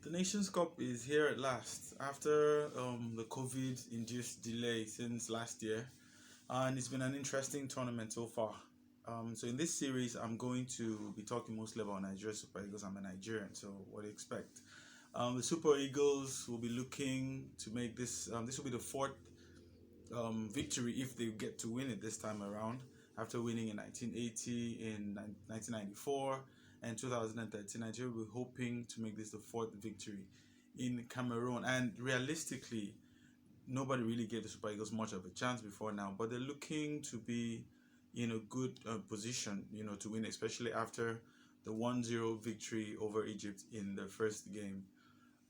The Nations Cup is here at last after the COVID-induced delay since last year, and it's been an interesting tournament so far. So in this series, I'm going to be talking mostly about Nigeria Super Eagles. I'm a Nigerian, so what do you expect? The Super Eagles will be looking to make this. This will be the fourth victory if they get to win it this time around. After winning in 1980, in 1994, and 2013, Nigeria will be hoping to make this the fourth victory in Cameroon. And realistically, nobody really gave the Super Eagles much of a chance before now, but they're looking to be in a good position, to win, especially after the 1-0 victory over Egypt in the first game.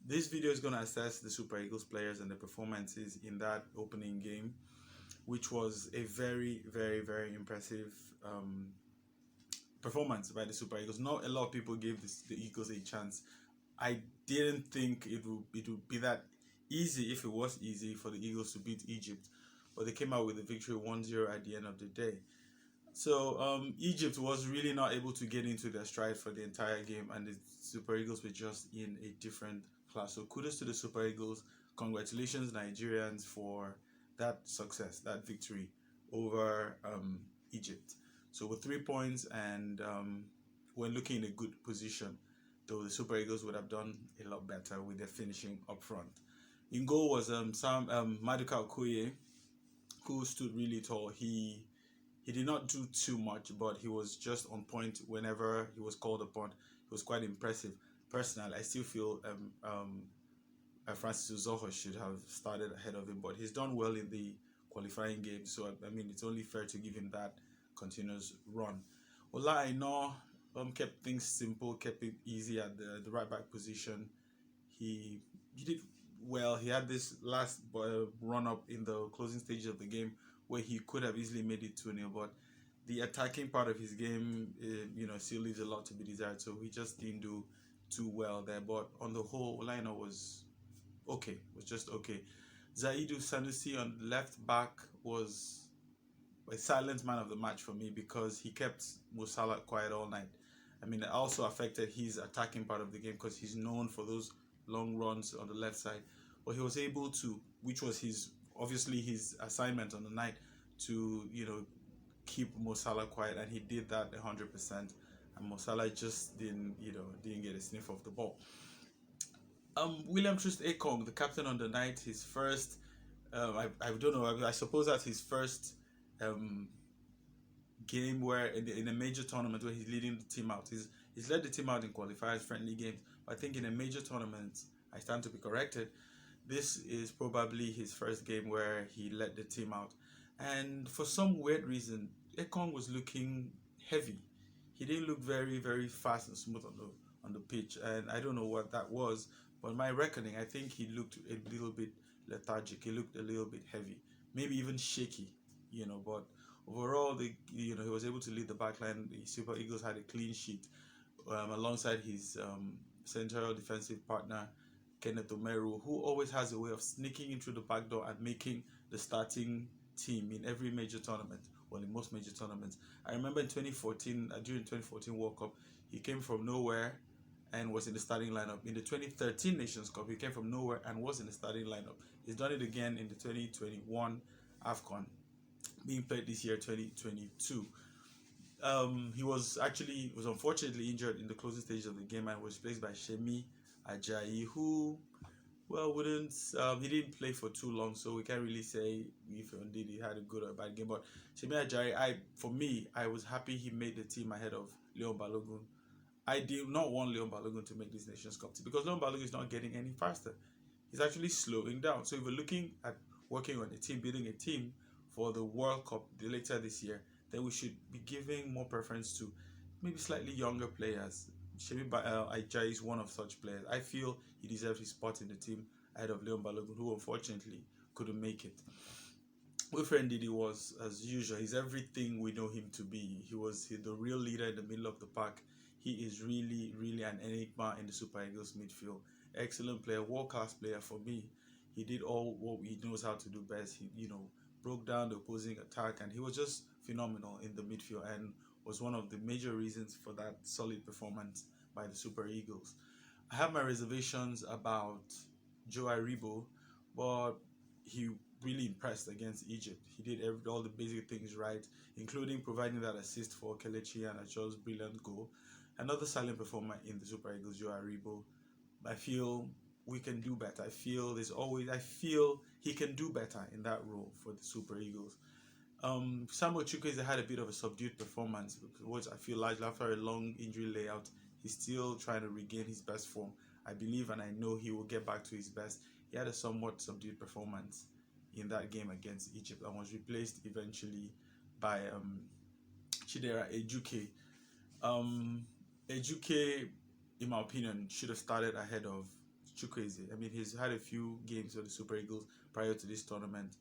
This video is going to assess the Super Eagles players and the performances in that opening game, which was a very, very, very impressive performance by the Super Eagles. Not a lot of people gave the Eagles a chance. I didn't think it would be that easy, if it was easy, for the Eagles to beat Egypt, but they came out with a victory 1-0 at the end of the day. So Egypt was really not able to get into their stride for the entire game, and the Super Eagles were just in a different class. So kudos to the Super Eagles. Congratulations, Nigerians, for that success, that victory over Egypt. So with 3 points and when looking in a good position, though the Super Eagles would have done a lot better with their finishing up front. In goal was Maduka Okoye, who stood really tall. He did not do too much, but he was just on point whenever he was called upon. He was quite impressive. Personally, I still feel Francis Uzoho should have started ahead of him, but he's done well in the qualifying game, so I mean it's only fair to give him that continuous run. Ola Aina kept things simple, kept it easy at the right back position. He did well. He had this last run up in the closing stage of the game where he could have easily made it 2-0, but the attacking part of his game, still leaves a lot to be desired. So he just didn't do too well there. But on the whole, Olaina was okay. Was just okay. Zaidu Sanusi on left back was a silent man of the match for me because he kept Mo Salah quiet all night. I mean, it also affected his attacking part of the game because he's known for those long runs on the left side. But he was able to, which was obviously his assignment on the night, to keep Mo Salah quiet, and he did that 100%. And Mo Salah just didn't get a sniff of the ball. William Troost Ekong, the captain on the night, his first, I don't know, I suppose that's his first game where in a major tournament where he's leading the team out. He's led the team out in qualifiers, friendly games, but I think in a major tournament, I stand to be corrected, this is probably his first game where he led the team out. And for some weird reason, Ekong was looking heavy. He didn't look very, very fast and smooth on the pitch, and I don't know what that was, but my reckoning, I think he looked a little bit lethargic. He looked a little bit heavy, maybe even shaky, but overall, he was able to lead the backline. The Super Eagles had a clean sheet alongside his central defensive partner, Kenneth Omeru, who always has a way of sneaking in through the back door and making the starting team in every major tournament, well, in most major tournaments. I remember in 2014, during 2014 World Cup, he came from nowhere and was in the starting lineup. In the 2013 Nations Cup, he came from nowhere and was in the starting lineup. He's done it again in the 2021 AFCON, being played this year, 2022. He was unfortunately injured in the closing stage of the game and was replaced by Shemi Ajayi, who, well, he didn't play for too long, so we can't really say if indeed he had a good or bad game. But Shemi Ajayi, I was happy he made the team ahead of Leon Balogun. I did not want Leon Balogun to make this Nations Cup team because Leon Balogun is not getting any faster. He's actually slowing down. So if we're looking at working on a team, building a team for the World Cup later this year, then we should be giving more preference to maybe slightly younger players. Shemi Ajayi is one of such players. I feel he deserves his spot in the team ahead of Leon Balogun, who unfortunately couldn't make it. Wilfred Ndidi was, as usual, he's everything we know him to be. He was the real leader in the middle of the pack. He is really, really an enigma in the Super Eagles midfield. Excellent player, world-class player for me. He did all what he knows how to do best. He, broke down the opposing attack, and he was just phenomenal in the midfield and was one of the major reasons for that solid performance by the Super Eagles. I have my reservations about Joe Aribo, but he really impressed against Egypt. He did all the basic things right, including providing that assist for Kelechi and Acho's brilliant goal. Another silent performer in the Super Eagles, Joe Aribo. I feel we can do better. I feel he can do better in that role for the Super Eagles. Samuel Chukwueze had a bit of a subdued performance, which I feel like after a long injury layout, he's still trying to regain his best form. I believe and I know he will get back to his best. He had a somewhat subdued performance in that game against Egypt and was replaced eventually by Chidera Ejuke. Um, Ejuke, in my opinion, should have started ahead of Chukwueze. I mean, he's had a few games for the Super Eagles prior to this tournament,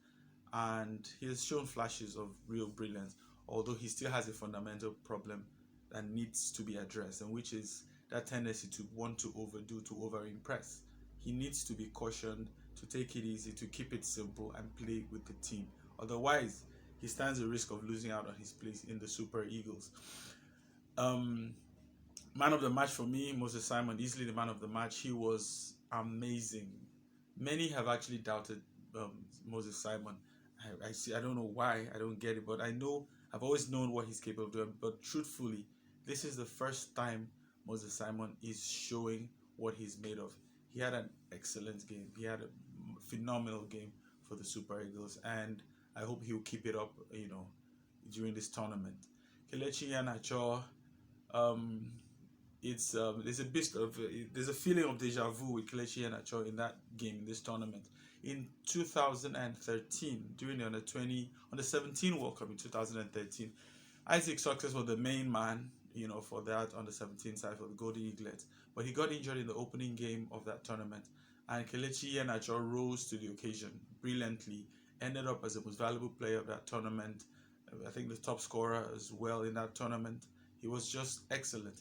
and he has shown flashes of real brilliance, although he still has a fundamental problem that needs to be addressed, and which is that tendency to want to overdo, to over impress. He needs to be cautioned to take it easy, to keep it simple, and play with the team. Otherwise, he stands a risk of losing out on his place in the Super Eagles. Um, Man of the match for me, Moses Simon, easily the man of the match. He was amazing. Many have actually doubted um, Moses Simon. I see. I don't know why. I don't get it, but I know I've always known what he's capable of doing. But truthfully, this is the first time Moses Simon is showing what he's made of. He had an excellent game. He had a phenomenal game for the Super Eagles, and I hope he'll keep it up. During this tournament. Kelechi Iheanacho, um, there's a feeling of deja vu with Kelechi Iheanacho in that game in this tournament. In 2013, during the under 17 World Cup in 2013, Isaac Success was the main man, for that under 17 side for the Golden Eaglets, but he got injured in the opening game of that tournament, and Kelechi Iheanacho rose to the occasion brilliantly, ended up as the most valuable player of that tournament. I think the top scorer as well in that tournament. He was just excellent.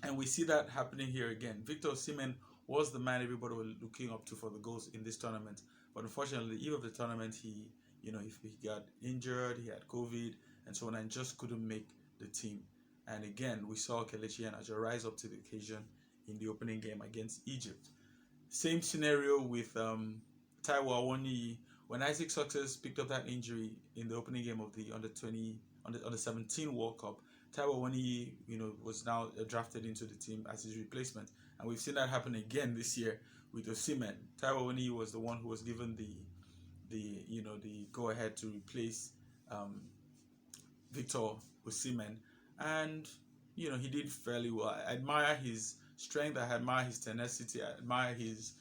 And we see that happening here again. Victor Osimhen was the man everybody was looking up to for the goals in this tournament. But unfortunately, the eve of the tournament, he got injured, he had COVID, and so on, and just couldn't make the team. And again, we saw Kelechi Iheanacho rise up to the occasion in the opening game against Egypt. Same scenario with Taiwo Awoniyi. When Isaac Success picked up that injury in the opening game of the under 17 World Cup, Taiwo Awoniyi, was now drafted into the team as his replacement, and we've seen that happen again this year with Osimhen. Taiwo Awoniyi was the one who was given the go ahead to replace um, Victor Osimhen, and he did fairly well. I admire his strength. I admire his tenacity. I admire his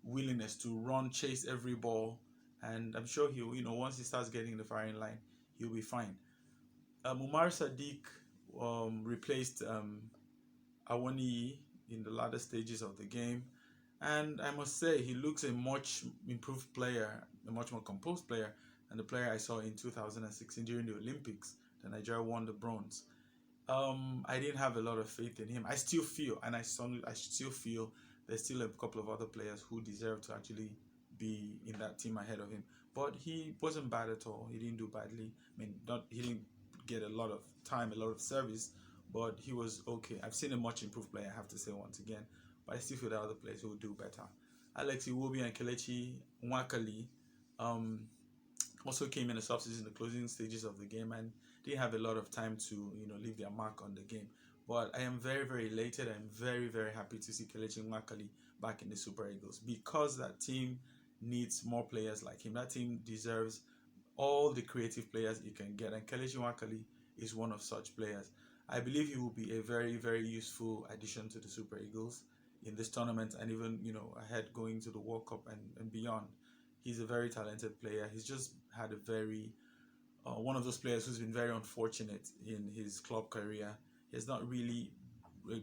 willingness to run, chase every ball, and I'm sure he'll, once he starts getting the firing line, he'll be fine. Umar Sadiq replaced Awoniyi in the latter stages of the game, and I must say he looks a much improved player, a much more composed player than the player I saw in 2016 during the Olympics. The Nigeria won the bronze. I didn't have a lot of faith in him. I still feel, and I still feel there's still a couple of other players who deserve to actually be in that team ahead of him. But he wasn't bad at all. He didn't do badly. I mean, he didn't get a lot of time, a lot of service, but he was okay. I've seen a much improved player, I have to say once again, but I still feel there are other players who will do better. Alex Iwobi and Kelechi Nwakali um, also came in the substitutes in the closing stages of the game and didn't have a lot of time to leave their mark on the game. But I am very, very elated. I'm very, very happy to see Kelechi Nwakali back in the Super Eagles because that team needs more players like him. That team deserves all the creative players it can get, and Kelechi Nwakali is one of such players. I believe he will be a very, very useful addition to the Super Eagles in this tournament and even ahead going to the World Cup and beyond. He's a very talented player. He's just had a very one of those players who's been very unfortunate in his club career. He has not really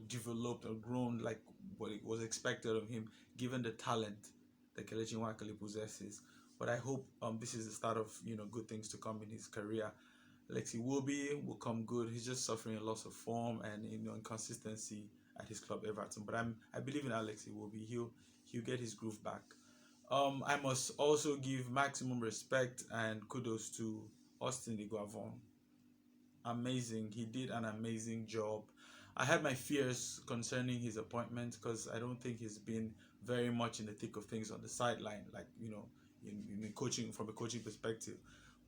developed or grown like what it was expected of him, given the talent that Kelechi Nwakali possesses. But I hope this is the start of good things to come in his career. Alexi Iwobi will come good. He's just suffering a loss of form and inconsistency at his club Everton. But I believe in Alexi Iwobi. He'll get his groove back. I must also give maximum respect and kudos to Austin Iguavon. Amazing. He did an amazing job. I had my fears concerning his appointment because I don't think he's been very much in the thick of things on the sideline, like in coaching from a coaching perspective.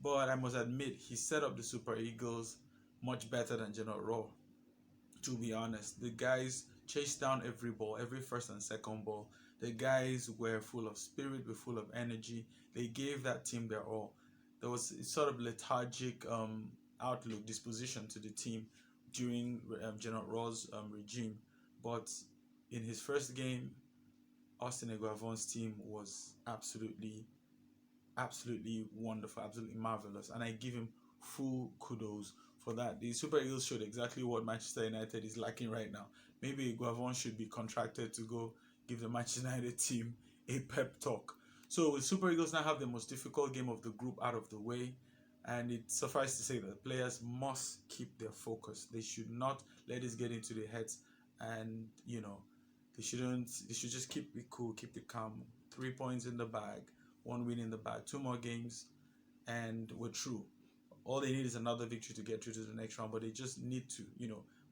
But I must admit, he set up the Super Eagles much better than General Raw. To be honest, the guys chased down every ball, every first and second ball. The guys were full of spirit, were full of energy. They gave that team their all. There was a sort of lethargic outlook, disposition to the team during General Raw's regime. But in his first game, Austin Eguavon's team was absolutely wonderful, absolutely marvelous, and I give him full kudos for that. The Super Eagles showed exactly what Manchester United is lacking right now. Maybe Guavon should be contracted to go give the Manchester United team a pep talk. So the Super Eagles now have the most difficult game of the group out of the way, and it suffices to say that players must keep their focus. They should not let this get into their heads, and they shouldn't. They should just keep it cool, keep it calm. 3 points in the bag, one win in the bag, two more games, and we're through. All they need is another victory to get through to the next round, but they just need to,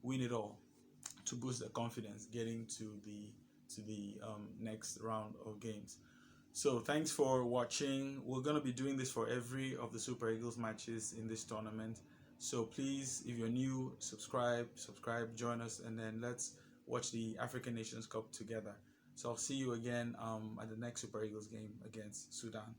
win it all to boost their confidence getting to the next round of games. So thanks for watching. We're gonna be doing this for every of the Super Eagles matches in this tournament. So please, if you're new, subscribe, join us, and then let's watch the African Nations Cup together. So I'll see you again at the next Super Eagles game against Sudan.